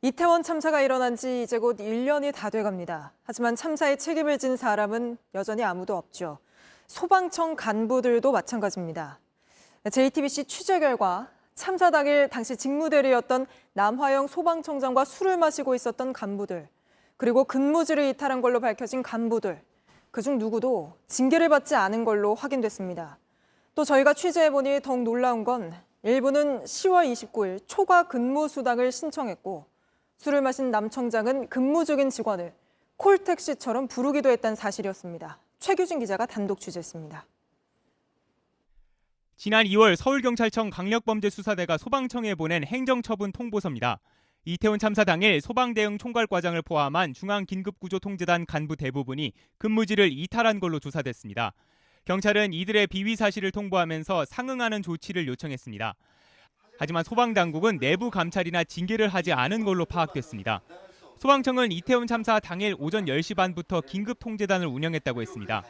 이태원 참사가 일어난 지 이제 곧 1년이 다 돼갑니다. 하지만 참사의 책임을 진 사람은 여전히 아무도 없죠. 소방청 간부들도 마찬가지입니다. JTBC 취재 결과 참사 당일 당시 직무대리였던 남화영 소방청장과 술을 마시고 있었던 간부들, 그리고 근무지를 이탈한 걸로 밝혀진 간부들, 그중 누구도 징계를 받지 않은 걸로 확인됐습니다. 또 저희가 취재해보니 더욱 놀라운 건 일부는 10월 29일 초과 근무 수당을 신청했고, 술을 마신 남 청장은 근무 중인 직원을 콜택시처럼 부르기도 했다는 사실이었습니다. 최규진 기자가 단독 취재했습니다. 지난 2월 서울경찰청 강력범죄수사대가 소방청에 보낸 행정처분 통보서입니다. 이태원 참사 당일 소방대응 총괄과장을 포함한 중앙긴급구조통제단 간부 대부분이 근무지를 이탈한 걸로 조사됐습니다. 경찰은 이들의 비위 사실을 통보하면서 상응하는 조치를 요청했습니다. 하지만 소방당국은 내부 감찰이나 징계를 하지 않은 걸로 파악됐습니다. 소방청은 이태원 참사 당일 오전 10시 반부터 긴급통제단을 운영했다고 했습니다.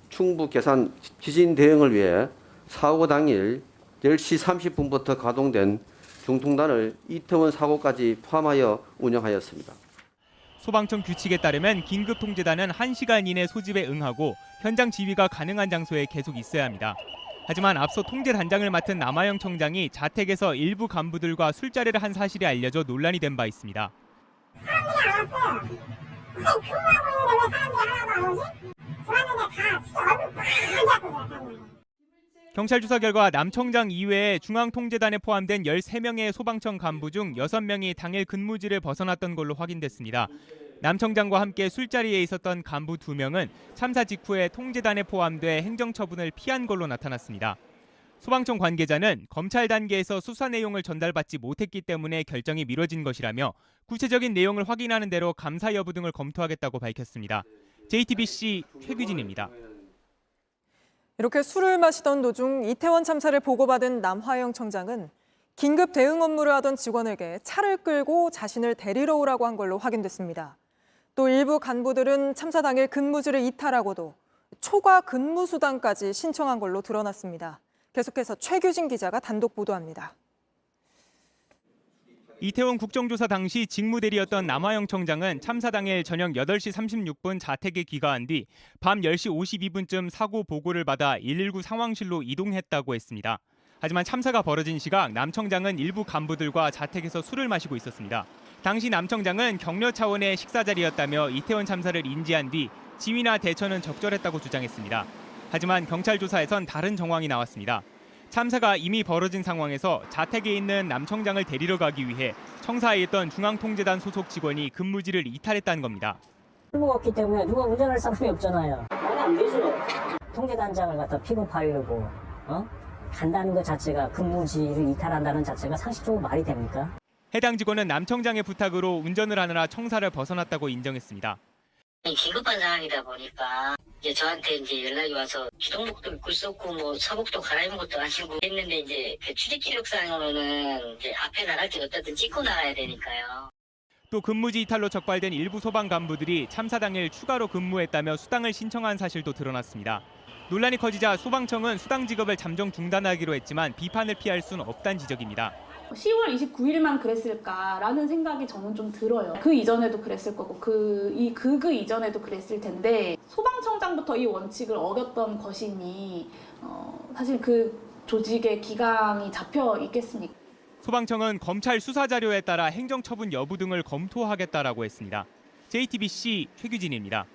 충북 계산 지진 대응을 위해 사고 당일 10시 30분부터 가동된 중통단을 이태원 사고까지 포함하여 운영하였습니다. 소방청 규칙에 따르면 긴급통제단은 1시간 이내 소집에 응하고 현장 지휘가 가능한 장소에 계속 있어야 합니다. 하지만 앞서 통제단장을 맡은 남화영 청장이 자택에서 일부 간부들과 술자리를 한 사실이 알려져 논란이 된 바 있습니다. 사람들이 안 왔어요. 근무하고 있는데 왜 사람들이 하나도 안 오지? 들어왔는데 다 진짜 얼굴 빨갛고 그랬단 말이에요. 경찰 조사 결과 남 청장 이외에 중앙통제단에 포함된 13명의 소방청 간부 중 6명이 당일 근무지를 벗어났던 걸로 확인됐습니다. 남 청장과 함께 술자리에 있었던 간부 2명은 참사 직후에 통제단에 포함돼 행정처분을 피한 걸로 나타났습니다. 소방청 관계자는 검찰 단계에서 수사 내용을 전달받지 못했기 때문에 결정이 미뤄진 것이라며 구체적인 내용을 확인하는 대로 감사 여부 등을 검토하겠다고 밝혔습니다. JTBC 최규진입니다. 이렇게 술을 마시던 도중 이태원 참사를 보고받은 남화영 청장은 긴급 대응 업무를 하던 직원에게 차를 끌고 자신을 데리러 오라고 한 걸로 확인됐습니다. 또 일부 간부들은 참사 당일 근무지를 이탈하고도 초과 근무 수당까지 신청한 걸로 드러났습니다. 계속해서 최규진 기자가 단독 보도합니다. 이태원 국정조사 당시 직무대리였던 남화영 청장은 참사 당일 저녁 8시 36분 자택에 귀가한 뒤 밤 10시 52분쯤 사고 보고를 받아 119 상황실로 이동했다고 했습니다. 하지만 참사가 벌어진 시각 남 청장은 일부 간부들과 자택에서 술을 마시고 있었습니다. 당시 남 청장은 격려 차원의 식사 자리였다며 이태원 참사를 인지한 뒤 지휘나 대처는 적절했다고 주장했습니다. 하지만 경찰 조사에선 다른 정황이 나왔습니다. 참사가 이미 벌어진 상황에서 자택에 있는 남 청장을 데리러 가기 위해 청사에 있던 중앙통제단 소속 직원이 근무지를 이탈했다는 겁니다. 근무가 없기 때문에 누가 운전할 사람이 없잖아요. 안 되죠. 통제단장을 갖다 픽업하려고 간다는 것 자체가 근무지를 이탈한다는 자체가 상식적으로 말이 됩니까? 해당 직원은 남 청장의 부탁으로 운전을 하느라 청사를 벗어났다고 인정했습니다. 긴급한 상황이다 보니까 이제 저한테 이제 연락이 와서 기동복도 입고 있었고 뭐 사복도 갈아입은 것도 아니고 했는데 이제 그 출입 기록상으로는 이제 앞에 나갈 때 어쨌든 찍고 나가야 되니까요. 또 근무지 이탈로 적발된 일부 소방 간부들이 참사 당일 추가로 근무했다며 수당을 신청한 사실도 드러났습니다. 논란이 커지자 소방청은 수당 지급을 잠정 중단하기로 했지만 비판을 피할 수는 없다는 지적입니다. 10월 29일만 그랬을까라는 생각이 저는 좀 들어요. 그 이전에도 그랬을 거고 그 이전에도 그랬을 텐데 소방청장부터 이 원칙을 어겼던 것이니 사실 그 조직의 기강이 잡혀 있겠습니까? 소방청은 검찰 수사 자료에 따라 행정처분 여부 등을 검토하겠다라고 했습니다. JTBC 최규진입니다.